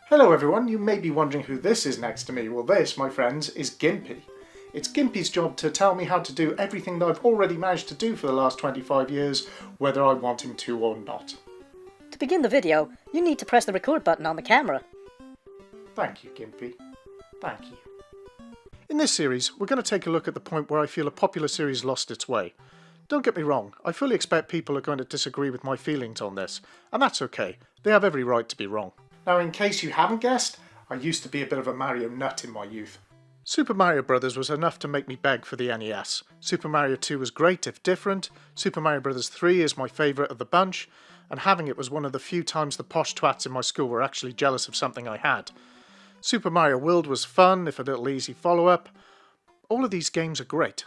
Hello everyone, you may be wondering who this is next to me. Well, this, my friends, is Gimpy. It's Gimpy's job to tell me how to do everything that I've already managed to do for the last 25 years, whether I want him to or not. To begin the video, you need to press the record button on the camera. Thank you, Gimpy. Thank you. In this series, we're going to take a look at the point where I feel a popular series lost its way. Don't get me wrong, I fully expect people are going to disagree with my feelings on this, and that's okay. They have every right to be wrong. Now, in case you haven't guessed, I used to be a bit of a Mario nut in my youth. Super Mario Bros. Was enough to make me beg for the NES. Super Mario 2 was great, if different. Super Mario Bros. 3 is my favourite of the bunch, and having it was one of the few times the posh twats in my school were actually jealous of something I had. Super Mario World was fun, if a little easy follow-up. All of these games are great.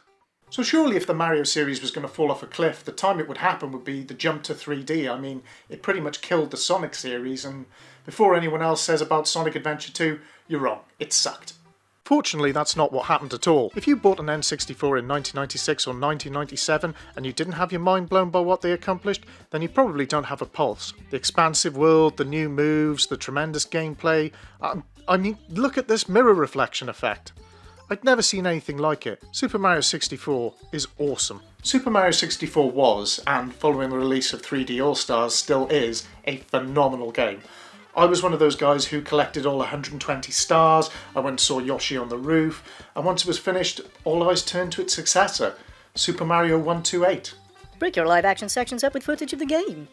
So surely if the Mario series was going to fall off a cliff, the time it would happen would be the jump to 3D. I mean, it pretty much killed the Sonic series, and before anyone else says about Sonic Adventure 2, you're wrong. It sucked. Fortunately, that's not what happened at all. If you bought an N64 in 1996 or 1997 and you didn't have your mind blown by what they accomplished, then you probably don't have a pulse. The expansive world, the new moves, the tremendous gameplay. I mean, look at this mirror reflection effect. I'd never seen anything like it. Super Mario 64 is awesome. Super Mario 64 was, and following the release of 3D All-Stars still is, a phenomenal game. I was one of those guys who collected all 120 stars. I went and saw Yoshi on the roof, and once it was finished, all eyes turned to its successor, Super Mario 128. Break your live-action sections up with footage of the game.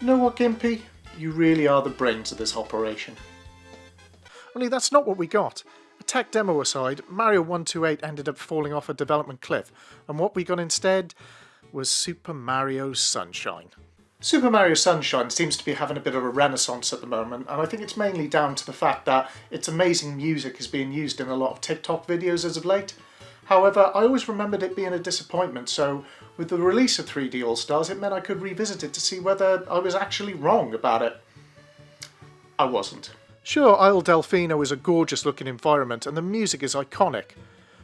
You know what, Gimpy? You really are the brains of this operation. Only that's not what we got. A tech demo aside, Mario 128 ended up falling off a development cliff, and what we got instead was Super Mario Sunshine. Super Mario Sunshine seems to be having a bit of a renaissance at the moment, and I think it's mainly down to the fact that its amazing music is being used in a lot of TikTok videos as of late. However, I always remembered it being a disappointment, so with the release of 3D All-Stars, it meant I could revisit it to see whether I was actually wrong about it. I wasn't. Sure, Isle Delfino is a gorgeous looking environment and the music is iconic,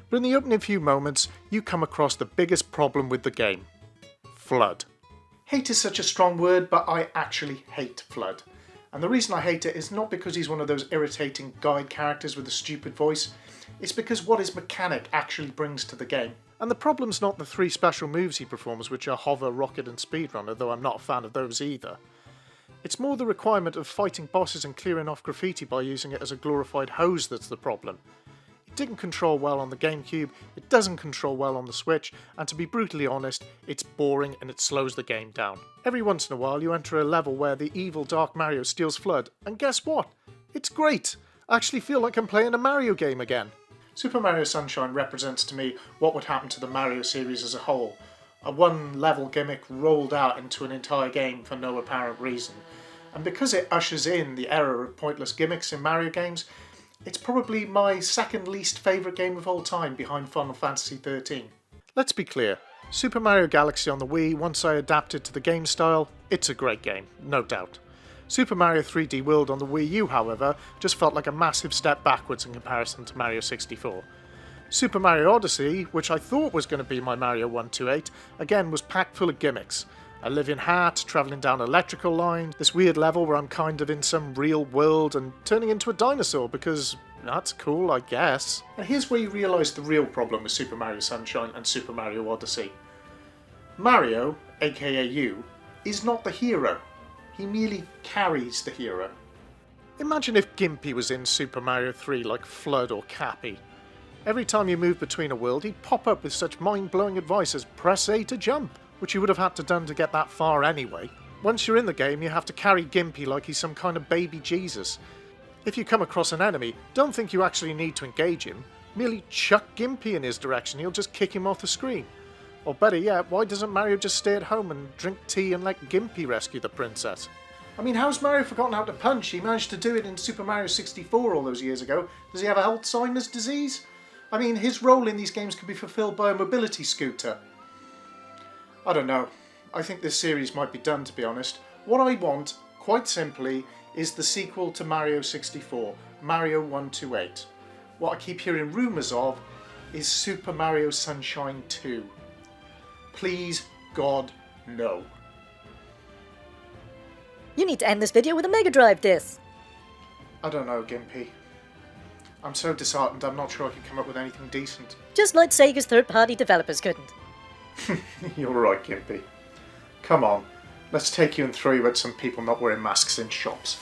but in the opening few moments you come across the biggest problem with the game. Flood. Hate is such a strong word, but I actually hate Flood. And the reason I hate it is not because he's one of those irritating guide characters with a stupid voice, it's because what his mechanic actually brings to the game. And the problem's not the three special moves he performs, which are Hover, Rocket and Speedrunner, though I'm not a fan of those either. It's more the requirement of fighting bosses and clearing off graffiti by using it as a glorified hose that's the problem. It didn't control well on the GameCube, it doesn't control well on the Switch, and to be brutally honest, it's boring and it slows the game down. Every once in a while you enter a level where the evil Dark Mario steals Flood, and guess what? It's great! I actually feel like I'm playing a Mario game again. Super Mario Sunshine represents to me what would happen to the Mario series as a whole. A one-level gimmick rolled out into an entire game for no apparent reason. And because it ushers in the era of pointless gimmicks in Mario games, it's probably my second least favourite game of all time behind Final Fantasy XIII. Let's be clear, Super Mario Galaxy on the Wii, once I adapted to the game style, it's a great game, no doubt. Super Mario 3D World on the Wii U, however, just felt like a massive step backwards in comparison to Mario 64. Super Mario Odyssey, which I thought was going to be my Mario 128, again was packed full of gimmicks. A living hat, travelling down electrical lines, this weird level where I'm kind of in some real world and turning into a dinosaur because that's cool, I guess. And here's where you realise the real problem with Super Mario Sunshine and Super Mario Odyssey. Mario, aka you, is not the hero. He merely carries the hero. Imagine if Gimpy was in Super Mario 3 like Flood or Cappy. Every time you move between a world, he'd pop up with such mind-blowing advice as press A to jump, which you would have had to done to get that far anyway. Once you're in the game, you have to carry Gimpy like he's some kind of baby Jesus. If you come across an enemy, don't think you actually need to engage him. Merely chuck Gimpy in his direction, he'll just kick him off the screen. Or better yet, why doesn't Mario just stay at home and drink tea and let Gimpy rescue the princess? I mean, how's Mario forgotten how to punch? He managed to do it in Super Mario 64 all those years ago. Does he have Alzheimer's disease? I mean, his role in these games could be fulfilled by a mobility scooter. I don't know. I think this series might be done, to be honest. What I want, quite simply, is the sequel to Mario 64, Mario 128. What I keep hearing rumours of is Super Mario Sunshine 2. Please, God, no. You need to end this video with a Mega Drive disc. I don't know, Gimpy. I'm so disheartened I'm not sure I can come up with anything decent. Just like Sega's third-party developers couldn't. You're right, Gimpy. Come on, let's take you and throw you at some people not wearing masks in shops.